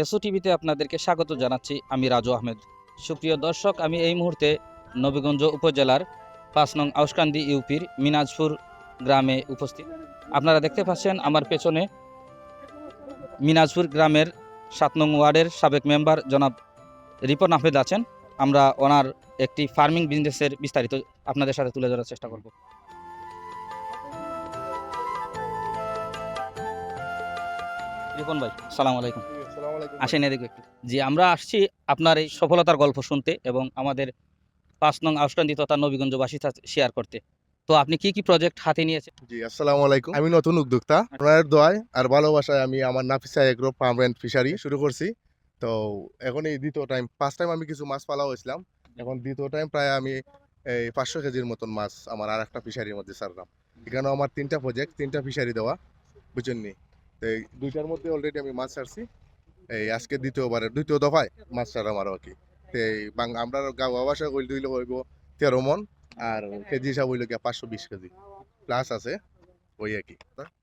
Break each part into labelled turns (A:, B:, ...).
A: S O টিভিতে আপনাদেরকে স্বাগত জানাচ্ছি। আমি রাজু আহমেদ। সুপ্রিয় দর্শক, আমি এই মুহূর্তে নবীগঞ্জ উপজেলার ৫ নং আউশকান্দি ইউপির মিনাজপুর গ্রামে উপস্থিত। আপনারা দেখতে পাচ্ছেন আমার পেছনে মিনাজপুর গ্রামের ৭ নং ওয়ার্ডের সাবেক মেম্বার জনাব রিপন আহমেদ আছেন। আমরা ওনার একটি ফার্মিং বিজনেসের বিস্তারিত আপনাদের সাথে তুলে ধরার চেষ্টা করব। রিপন ভাই, সালাম আলাইকুম। আসেন এদিকে একটু। জি, আমরা আসছি আপনার এই সফলতার গল্প শুনতে এবং আমাদের ৫ নং আউশকান্দি তথা নবীগঞ্জবাসীর সাথে শেয়ার করতে। তো আপনি কি কি প্রজেক্ট হাতে নিয়েছেন?
B: জি, আসসালামু আলাইকুম। আমি নতুন উদ্যোক্তা। আপনার দোয়ায় আর ভালোবাসায় আমি আমার Nafisa agro farm and fishery শুরু করছি। তো এখন এই দ্বিতীয় টাইম, ফার্স্ট টাইম আমি কিছু মাছ পালা হয়েছিলাম। এখন দ্বিতীয় টাইম প্রায় আমি এই ৫০০ কেজির মতন মাছ আমার আর একটা ফিশারির মধ্যে ছাড়লাম। এখানেও আমার ৩টা প্রজেক্ট, 3টা ফিশারি দেওয়া, বুঝছেন নি? তো এই 2টার মধ্যে অলরেডি আমি মাছ ছাড়ছি। এই আজকে দ্বিতীয় দফায় মাছ ছাড়াম আরো কি। তো এই আমরা গাঁওয়া ভাষা কইলে হইলে হইব 13 মন, আর কেজি হিসাব হইল গিয়া 520 কেজি প্লাস আছে, ওই আর কি।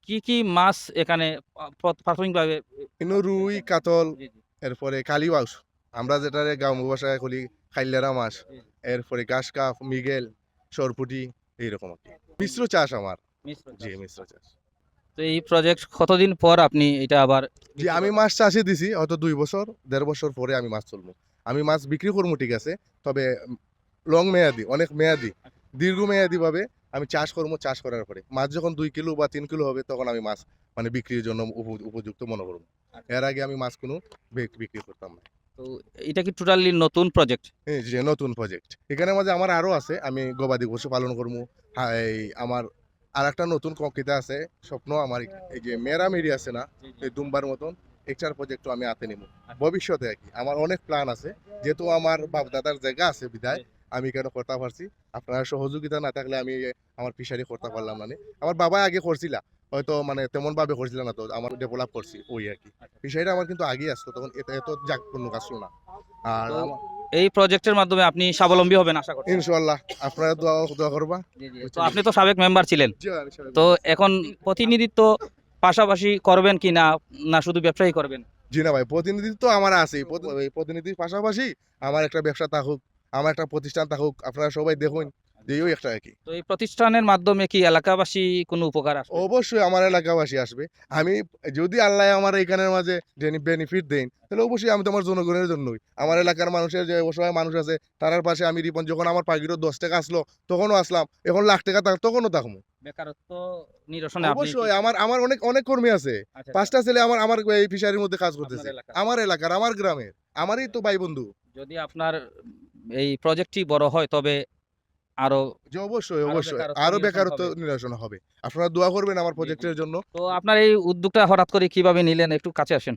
A: কি কি মাছ এখানে প্রাথমিকভাবে?
B: কিন্তু রুই, কাতল,
A: জি, জি।
B: এরপরে কালিবাউস, আমরা যেটারে গাঁও ভাষায় বলি খাইলেরা মাছ, এরপরে গাছ কাপ, মিগেল, সরপুটি, এইরকম আর কি। মিশ্র চাষ আমার।
A: মিশ্র
B: জি,
A: চাষ।
B: মিশ্র চাষ।
A: তো এই প্রজেক্ট কতদিন পর আপনি এটা আবার?
B: জি, আমি মাছ চাষে দিছি হয়তো 2 বছর 1.5 বছর পরে আমি মাছ তুলবো। আমি মাছ বিক্রি করবো ঠিক আছে, তবে লং মেয়াদি, অনেক মেয়াদি, দীর্ঘমেয়াদী ভাবে আমি চাষ করবো। চাষ করার পরে মাছ যখন 2 কিলো বা 3 কিলো হবে তখন আমি মাছ মানে বিক্রির জন্য উপযুক্ত মনে করবো। এর আগে আমি মাছ কোনো বিক্রি করতাম না।
A: তো এটা কি টোটালি নতুন প্রজেক্ট?
B: এই যে নতুন প্রজেক্ট, এখানের মাঝে আমার আরো আছে। আমি গবাদি পশু পালন করবো। এই আমার আর একটা নতুন কঙ্কিতা আছে, স্বপ্ন আমার। এই যে মেরামেরি আছে না, এই দুম্বার মতন একটার প্রজেক্ট আমি হাতে নিব ভবিষ্যতে আর কি। আমার অনেক প্ল্যান আছে, যেহেতু আমার বাপ দাদার জায়গা আছে বিদায় আমি কেন করতে পারছি। আপনার সহযোগিতা না থাকলে আমি আমার ফিশারি করতে পারলাম না। আমার বাবা আগে করছিল, হয়তো মানে তেমন ভাবে করছিল না, তো আমার ডেভেলপ করছি ওই আর কি। ফিশারিটা আমার কিন্তু আগেই আসতো, তখন এত জাকপূর্ণ আসলো না। আর
A: তো এই প্রজেক্টের মাধ্যমে আপনি স্বাবলম্বী হবেন আশা করছি।
B: ইনশাআল্লাহ আপনারা দোয়া করবা।
A: তো আপনি তো সাবেক মেম্বার ছিলেন, তো এখন প্রতিনিধিত্ব পাশাপাশি করবেন কি না, না শুধু ব্যবসায়ী করবেন?
B: জি না ভাই, প্রতিনিধিত্ব তো আমার আছে। প্রতিনিধির পাশাপাশি আমার একটা ব্যবসা থাকুক, আমার একটা প্রতিষ্ঠান থাকুক, আপনারা সবাই দেখুন যে ওই একটা আর কি।
A: তো এই প্রতিষ্ঠানের মাধ্যমে কি এলাকাবাসী কোনো উপকার আসবে?
B: অবশ্যই আমার এলাকাবাসী আসবে। আমি যদি আল্লাহ আমার এইখানের মাঝে বেনিফিট দেন, তাহলে অবশ্যই আমি তো আমার জনগণের জন্যই, আমার এলাকার মানুষের যে অসহায় মানুষ আছে তার পাশে আমি রিপন, যখন আমার পাখিরও 10 টাকা আসলো তখনও আসলাম, এখন লাখ টাকা তখনও থাকবো।
A: বেকারত্ব নিরসনে আপনি
B: অবশ্যই আমার অনেক অনেক কর্মী আছে।
A: আচ্ছা,
B: 5টা ছেলে আমার এই ফিশারির মধ্যে কাজ করতেছে,
A: আপনার এলাকার।
B: আমার এলাকার, আমার গ্রামের, আমারই তো ভাই বন্ধু।
A: যদি আপনার এই প্রজেক্টটি বড় হয় তবে আরো
B: জি, অবশ্যই অবশ্যই
A: বেকারত্ব
B: আরো
A: নিরসন
B: বেকারত্ব
A: হবে।
B: নিরসন হবে। আপনারা দোয়া করবেন আমার
A: জি, জি।
B: প্রজেক্টের জন্য।
A: তো আপনার এই উদ্যোগটা হঠাৎ করে কিভাবে নিলেন, একটু কাছে আসেন।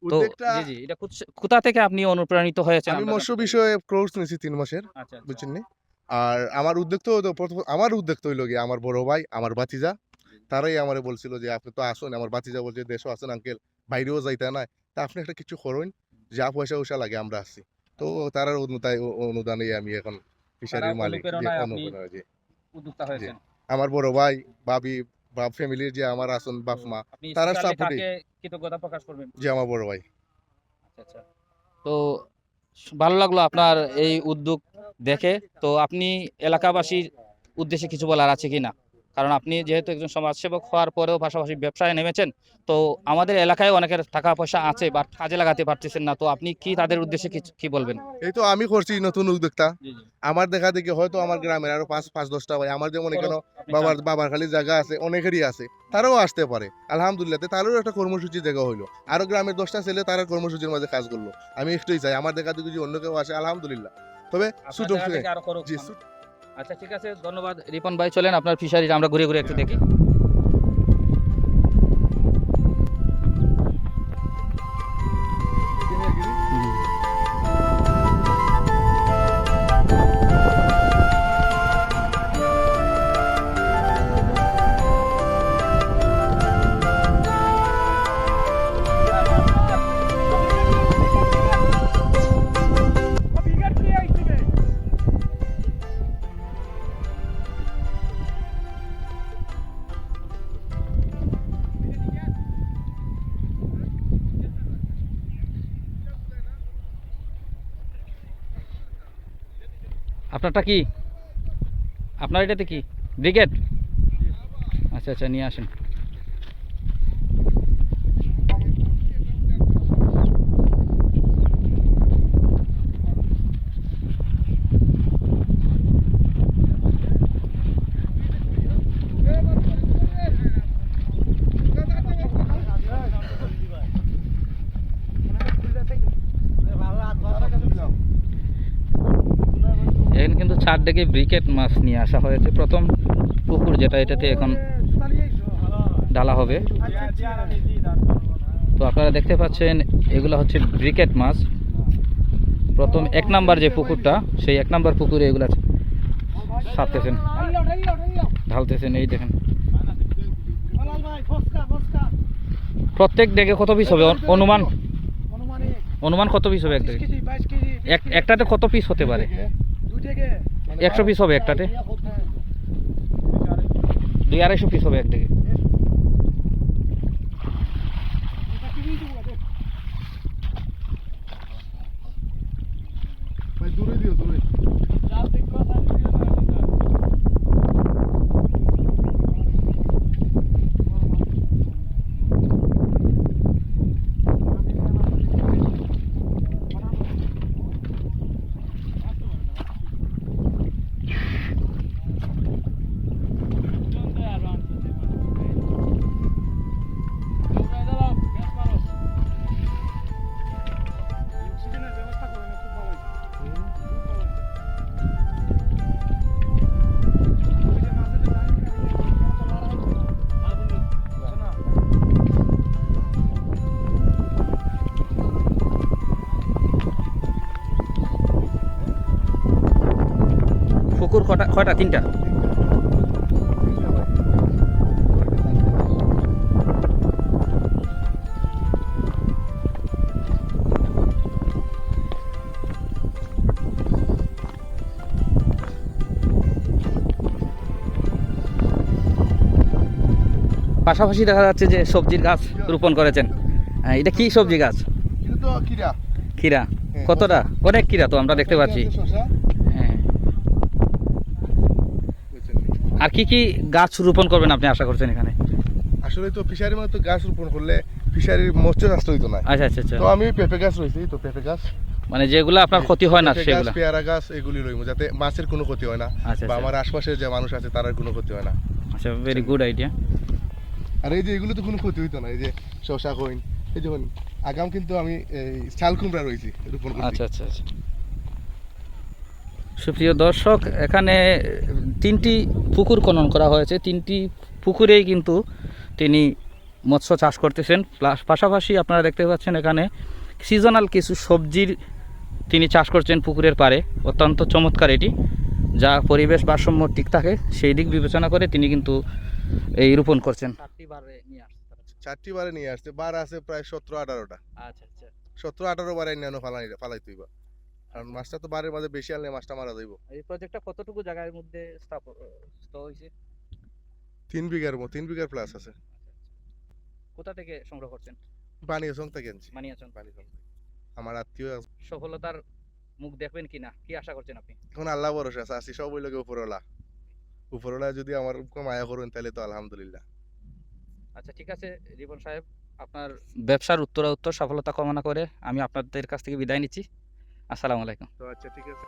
A: তো
B: উদ্যোগটা
A: জি, জি, এটা কোথা থেকে আপনি অনুপ্রাণিত হয়েছেন
B: আমি
A: আমরা
B: মৎস্য
A: জানতে চাই।
B: বিষয়ে কোর্স নিয়েছি 3 মাসের,
A: আচ্ছা, আচ্ছা।
B: বুঝছেন নি? আর আমার উদ্যোগ তো হইলো গিয়ে আমার বড় ভাই, আমার ভাতিজা, তারাই আমারে বলছিল যে আপনি তো আসুন। আমার ভাতিজা বলছে দেশও আছেন আঙ্কেল, বাইরেও যাইতে নাই, তা আপনি একটা কিছু করুন, যা পয়সা লাগে আমরা আছি। তো তারার অনুদানে আমি এখন ফিশারির
A: তারা
B: মালিক। জি,
A: অনুপ্রেরণায় আপনি
B: অনুপ্রেরণা, জি।
A: উদ্যোক্তা
B: জি।
A: হয়েছেন।
B: আমার বড় ভাই, ভাবি বা ফ্যামিলির যে আমার আছেন
A: তো
B: বাপ মা,
A: আপনি
B: তারার
A: স্পেশালি
B: সাপোর্টেই।
A: কাকে কৃতজ্ঞতা প্রকাশ করবেন?
B: জি, আমার বড় ভাই।
A: আচ্ছা, আচ্ছা। তো ভালো লাগলো আপনার এই উদ্যোগ দেখে। তো আপনি এলাকাবাসীর উদ্দেশ্যে কিছু বলার আছে কিনা? কারণ আপনি যেহেতু একজন সমাজসেবক হওয়ার পরেও পাশাপাশি ব্যবসায় নেমেছেন, তো আমাদের এলাকায় অনেকের টাকা পয়সা আছে বাট কাজে লাগাতে পারতেছেন না, তো আপনি কি তাদের উদ্দেশ্যে কি বলবেন?
B: এই তো আমি করছি নতুন উদ্যোক্তা।
A: জি, জি।
B: আমার দেখা দেখি হয়তো আমার গ্রামের আরো ৫-১০টা ভাই, আমার যেমন এখানে
A: আপনি
B: বাবার খালি জায়গা আছে, অনেকেরই আছে, তারাও আসতে পারে। আলহামদুলিল্লাহ, তাদেরও একটা কর্মসূচির জায়গা হইলো। আরো গ্রামের 10টা ছেলে তারা কর্মসূচির মাঝে কাজ করলো। আমি একটুই চাই আমার দেখা দেখি যদি অন্য কেউ আসে, আলহামদুলিল্লাহ। তবে
A: আপনার জায়গা থেকে আরো করুক।
B: জি,
A: আচ্ছা, ঠিক আছে, ধন্যবাদ রিপন ভাই। চলেন আপনার ফিশারিজ আমরা ঘুরে ঘুরে একটু দেখি। আপনারটা কি? আপনার এটাতে কি ব্রিগেড? আচ্ছা আচ্ছা, নিয়ে আসেন। এখানে কিন্তু 4 ডেকে ব্রিকেট মাছ নিয়ে আসা হয়েছে। প্রথম পুকুর যেটা, এটাতে এখন ডালা হবে। তো আপনারা দেখতে পাচ্ছেন এগুলো হচ্ছে ব্রিকেট মাছ। প্রথম 1 নাম্বার যে পুকুরটা, সেই 1 নাম্বার পুকুরে এগুলা ছাড়তেছেন, ঢালতেছেন। এই দেখেন প্রত্যেক ডেকে কত পিস হবে অনুমান? অনুমান কত পিস হবে এক ডেকে? একটাতে কত পিস হতে পারে? 100 পিস হবে একটাতে? 200-250 পিস হবে এক ডেকে?
B: ভাই দূরে দিও, দূরে।
A: পুকুর কয়টা? 3টা। পাশাপাশি দেখা যাচ্ছে যে সবজির গাছ রোপণ করেছেন। এটা কি সবজি গাছ?
B: এটা তো কিরা।
A: ক্ষীরা।
B: হ্যাঁ,
A: কতটা? অনেক ক্ষীরা তো আমরা দেখতে পাচ্ছি।
B: শসা।
A: হ্যাঁ।
B: বুঝছেন নি?
A: আর কি কি গাছ রোপণ করবেন আপনি আশা করছেন এখানে?
B: আসলে তো ফিশারির মধ্যে তো গাছ রোপণ করলে ফিশারির মৎস্য চাষ হইতো না।
A: আচ্ছা আচ্ছা আচ্ছা,
B: তো আমি পেঁপে গাছ রয়েছি, তো পেঁপে গাছ,
A: মানে যেগুলো আপনার ক্ষতি হয় না
B: পেঁপে গাছ,
A: সেগুলো।
B: পেয়ারা গাছ এগুলি রইমু, যাতে মাছের কোনো ক্ষতি হয় না,
A: আচ্ছা
B: বা
A: আচ্ছা
B: আমার আশপাশে যে মানুষ আছে তার কোনো ক্ষতি হয় না।
A: আচ্ছা, ভেরি গুড আইডিয়া।
B: আর এই যে এগুলো তো কোনো ক্ষতি হইতো না। এই যে শসা কইন, এই দেখুন আগাম কিন্তু আমি এই শাল কুমড়া রয়েছি রোপণ করছি।
A: আচ্ছা আচ্ছা আচ্ছা। সুপ্রিয় দর্শক, এখানে 3টি পুকুর খনন করা হয়েছে। 3টি পুকুরেই কিন্তু তিনি মৎস্য চাষ করতেছেন। প্লাস পাশাপাশি আপনারা দেখতে পাচ্ছেন এখানে সিজনাল কিছু সবজির তিনি চাষ করছেন পুকুরের পাড়ে। অত্যন্ত চমৎকার এটি, যা পরিবেশ ভারসাম্য ঠিক থাকে সেই দিক বিবেচনা করে তিনি কিন্তু এই রোপণ করছেন।
B: 4টি বারে নিয়ে আসছে, বার আছে প্রায় 17-18টা।
A: আচ্ছা আচ্ছা।
B: 17-18 বারে নিয়ে ফালাই তুইবা, কারণ মাছটা তো বারের মাঝে বেশি আনলে মাছটা মারা যাইব।
A: এই প্রজেক্টটা কতটুকু জায়গার মধ্যে স্থাপন হয়েছে?
B: 3 বিঘার প্লাস আছে।
A: কোথা থেকে সংগ্রহ করছেন?
B: বানিয়াচং থেকে আনছি।
A: বানিয়াচং।
B: আমার আত্মীয় আছে।
A: সফলতার মুখ দেখবেন কিনা কি আশা করছেন আপনি?
B: এখন আল্লাহ ভরসা আছে, আছি সব ওই লোকে উপরওয়ালা যদি আমার উপর মায়া করেন তাহলে তো আলহামদুলিল্লাহ।
A: আচ্ছা ঠিক আছে রিপন সাহেব, আপনার ব্যবসার উত্তর সফলতা কামনা করে আমি আপনাদের কাছ থেকে বিদায় নিচ্ছি। আসসালামু আলাইকুম।
B: তো আচ্ছা ঠিক আছে।